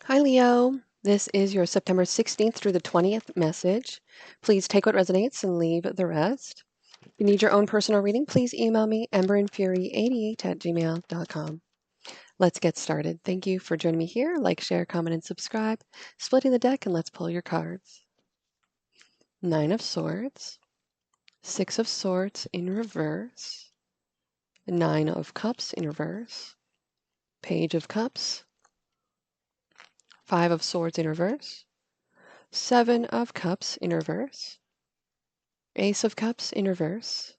Hi, Leo. This is your September 16th through the 20th message. Please take what resonates and leave the rest. If you need your own personal reading, please email me, emberandfury88@gmail.com. Let's get started. Thank you for joining me here. Like, share, comment, and subscribe. Splitting the deck, and let's pull your cards. Nine of Swords, Six of Swords in reverse, Nine of Cups in reverse, Page of Cups, Five of Swords in reverse, Seven of Cups in reverse, Ace of Cups in reverse,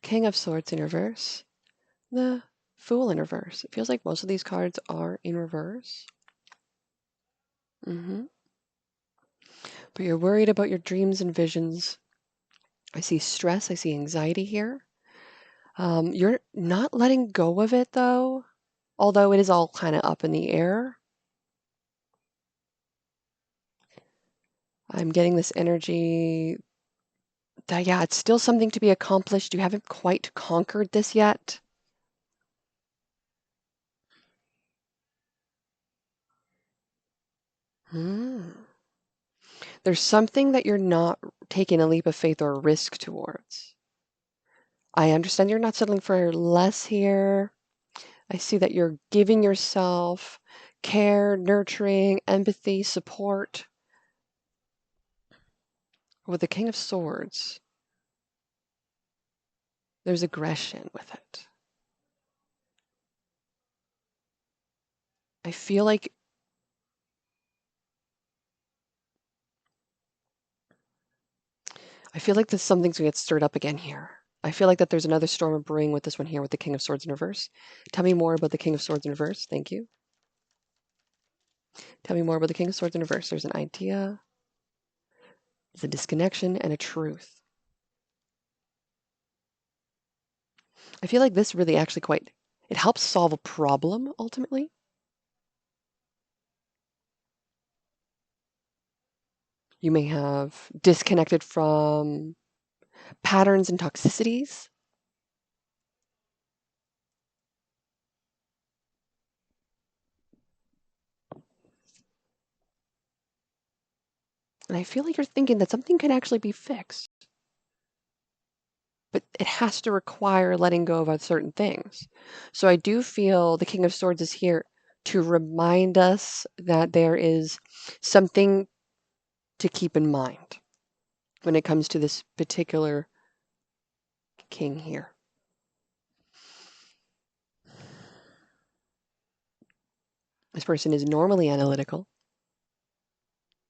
King of Swords in reverse, the Fool in reverse. It feels like most of these cards are in reverse. But you're worried about your dreams and visions. I see stress, I see anxiety here. You're not letting go of it though, although it is all kind of up in the air. I'm getting this energy that, yeah, it's still something to be accomplished. You haven't quite conquered this yet. There's something that you're not taking a leap of faith or a risk towards. I understand you're not settling for less here. I see that you're giving yourself care, nurturing, empathy, support. With the King of Swords, there's aggression with it. I feel like this something's gonna get stirred up again here. I feel like that there's another storm of brewing with this one here with the King of Swords in reverse. Tell me more about the King of Swords in reverse. Thank you. Tell me more about the King of Swords in reverse. There's an idea, there's a disconnection, and a truth. I feel like this really actually it helps solve a problem ultimately. You may have disconnected from patterns and toxicities. And I feel like you're thinking that something can actually be fixed. But it has to require letting go of certain things. So I do feel the King of Swords is here to remind us that there is something to keep in mind when it comes to this particular king here. This person is normally analytical,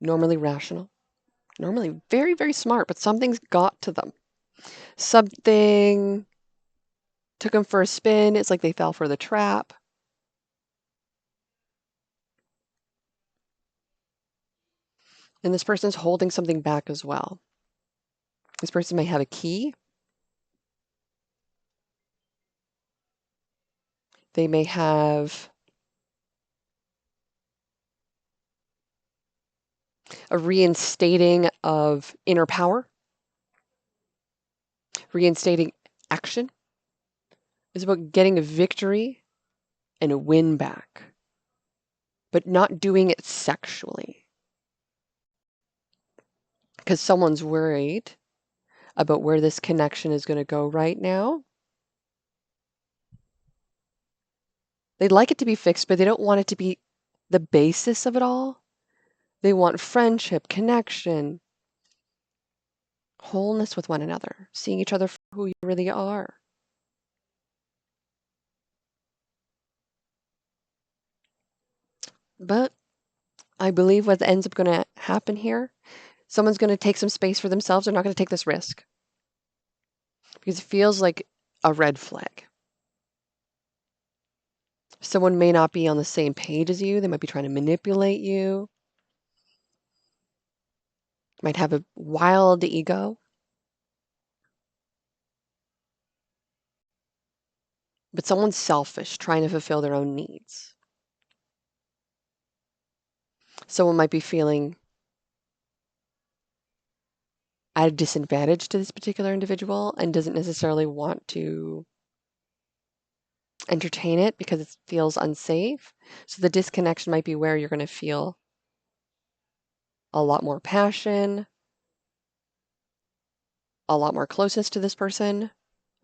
normally rational, normally very, very smart, but something's got to them. Something took them for a spin. It's like they fell for the trap. And this person's holding something back as well. This person may have a key. They may have a reinstating of inner power, reinstating action. It's about getting a victory and a win back, but not doing it sexually. Because someone's worried about where this connection is going to go right now. They'd like it to be fixed, but they don't want it to be the basis of it all. They want friendship, connection, wholeness with one another, seeing each other for who you really are. But I believe what ends up going to happen here, someone's going to take some space for themselves. They're not going to take this risk because it feels like a red flag. Someone may not be on the same page as you. They might be trying to manipulate you. Might have a wild ego. But someone's selfish, trying to fulfill their own needs. Someone might be feeling at a disadvantage to this particular individual and doesn't necessarily want to entertain it because it feels unsafe. So the disconnection might be where you're going to feel a lot more passion, a lot more closeness to this person.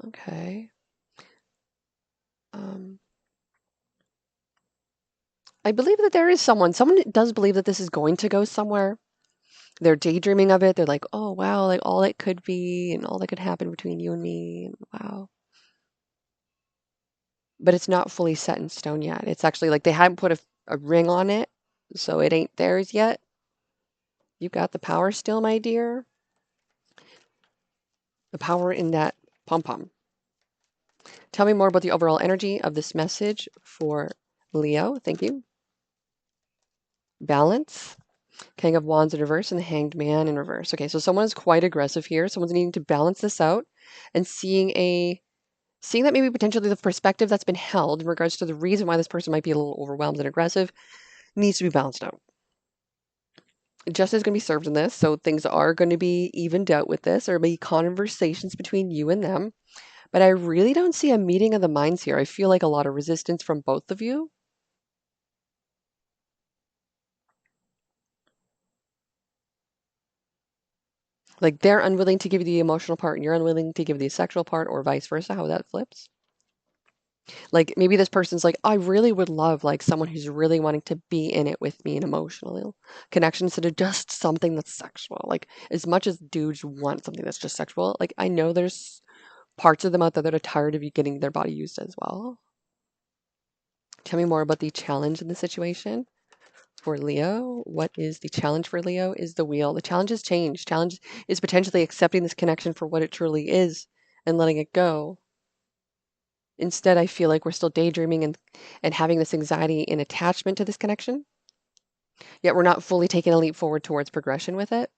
Okay. Um, I believe that there is someone does believe that this is going to go somewhere. They're daydreaming of it. They're like, oh, wow, like all it could be and all that could happen between you and me. And wow. But it's not fully set in stone yet. It's actually like they haven't put a ring on it, so it ain't theirs yet. You got the power still, my dear. The power in that pom pom. Tell me more about the overall energy of this message for Leo. Thank you. Balance. King of Wands in reverse and the Hanged Man in reverse. Okay, so someone is quite aggressive here. Someone's needing to balance this out and seeing that maybe potentially the perspective that's been held in regards to the reason why this person might be a little overwhelmed and aggressive needs to be balanced out. Justice is going to be served in this, so things are going to be evened out with this. There will be conversations between you and them, but I really don't see a meeting of the minds here. I feel like a lot of resistance from both of you. Like they're unwilling to give you the emotional part and you're unwilling to give the sexual part, or vice versa, how that flips. Like maybe this person's like, I really would love like someone who's really wanting to be in it with me, an emotional connection instead of just something that's sexual. Like as much as dudes want something that's just sexual, like I know there's parts of them out there that are tired of you getting their body used as well. Tell me more about the challenge in the situation for Leo. What is the challenge for Leo? Is the wheel. The challenge is change. Challenge is potentially accepting this connection for what it truly is and letting it go. Instead, I feel like we're still daydreaming and having this anxiety and attachment to this connection, yet we're not fully taking a leap forward towards progression with it.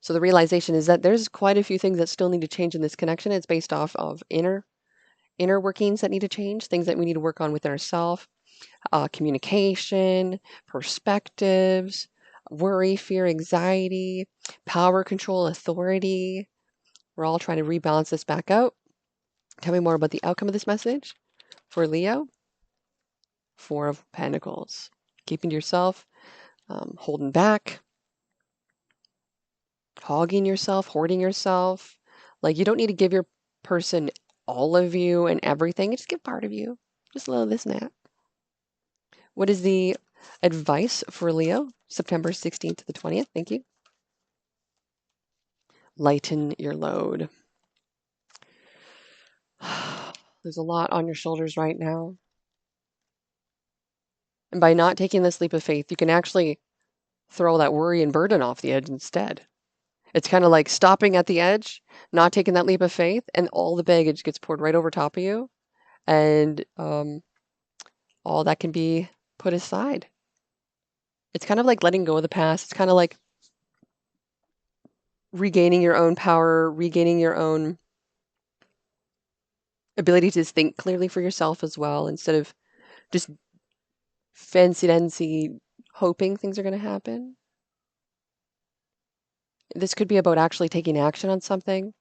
So the realization is that there's quite a few things that still need to change in this connection. It's based off of inner workings that need to change, things that we need to work on within ourselves, communication, perspectives, worry, fear, anxiety, power, control, authority. We're all trying to rebalance this back out. Tell me more about the outcome of this message for Leo. Four of Pentacles. Keeping to yourself, holding back, hogging yourself, hoarding yourself. Like you don't need to give your person all of you and everything. You just give part of you. Just a little of this and that. What is the advice for Leo? September 16th to the 20th. Thank you. Lighten your load. There's a lot on your shoulders right now. And by not taking this leap of faith, you can actually throw that worry and burden off the edge instead. It's kind of like stopping at the edge, not taking that leap of faith, and all the baggage gets poured right over top of you, and all that can be put aside. It's kind of like letting go of the past. It's kind of like regaining your own power, regaining your own ability to think clearly for yourself as well, instead of just fancy-dancy hoping things are going to happen. This could be about actually taking action on something.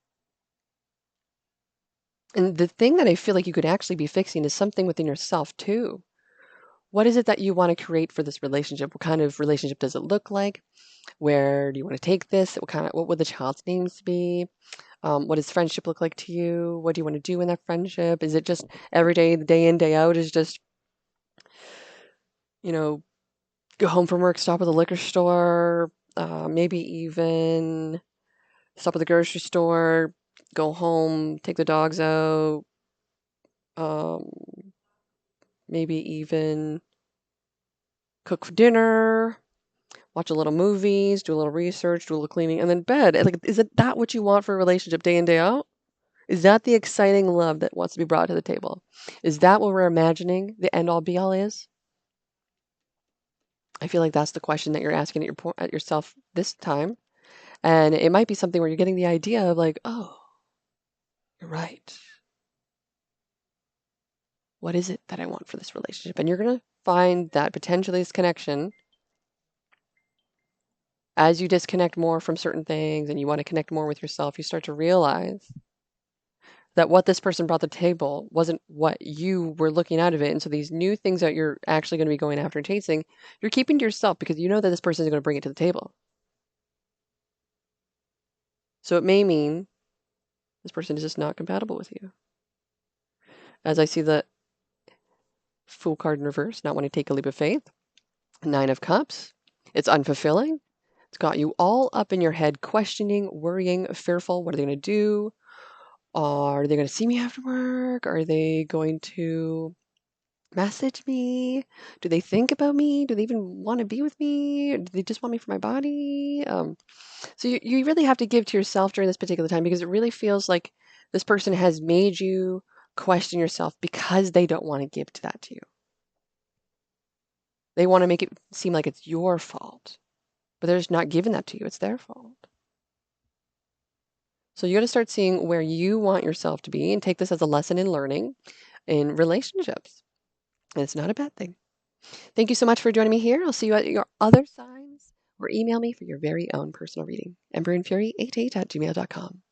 And the thing that I feel like you could actually be fixing is something within yourself too. What is it that you want to create for this relationship? What kind of relationship does it look like? Where do you want to take this? What would the child's names be? What does friendship look like to you? What do you want to do in that friendship? Is it just every day, the day in, day out is just, you know, go home from work, stop at the liquor store, maybe even stop at the grocery store, go home, take the dogs out, um, maybe even cook for dinner, watch a little movies, do a little research, do a little cleaning, and then bed. Like, is it that what you want for a relationship day in, day out? Is that the exciting love that wants to be brought to the table? Is that what we're imagining the end all be all is? I feel like that's the question that you're asking at yourself this time. And it might be something where you're getting the idea of like, oh, you're right. What is it that I want for this relationship? And you're going to find that potentially this connection, as you disconnect more from certain things and you want to connect more with yourself, you start to realize that what this person brought to the table wasn't what you were looking out of it. And so these new things that you're actually going to be going after and chasing, you're keeping to yourself because you know that this person is going to bring it to the table. So it may mean this person is just not compatible with you. As I see the Fool card in reverse, not wanting to take a leap of faith. Nine of Cups. It's unfulfilling. It's got you all up in your head, questioning, worrying, fearful. What are they going to do? Are they going to see me after work? Are they going to message me? Do they think about me? Do they even want to be with me? Or do they just want me for my body? So you really have to give to yourself during this particular time because it really feels like this person has made you question yourself because they don't want to give to that to you. They want to make it seem like it's your fault, but they're just not giving that to you. It's their fault. So you got to start seeing where you want yourself to be and take this as a lesson in learning in relationships. And it's not a bad thing. Thank you so much for joining me here. I'll see you at your other signs or email me for your very own personal reading. Ember and Fury 88 at gmail.com.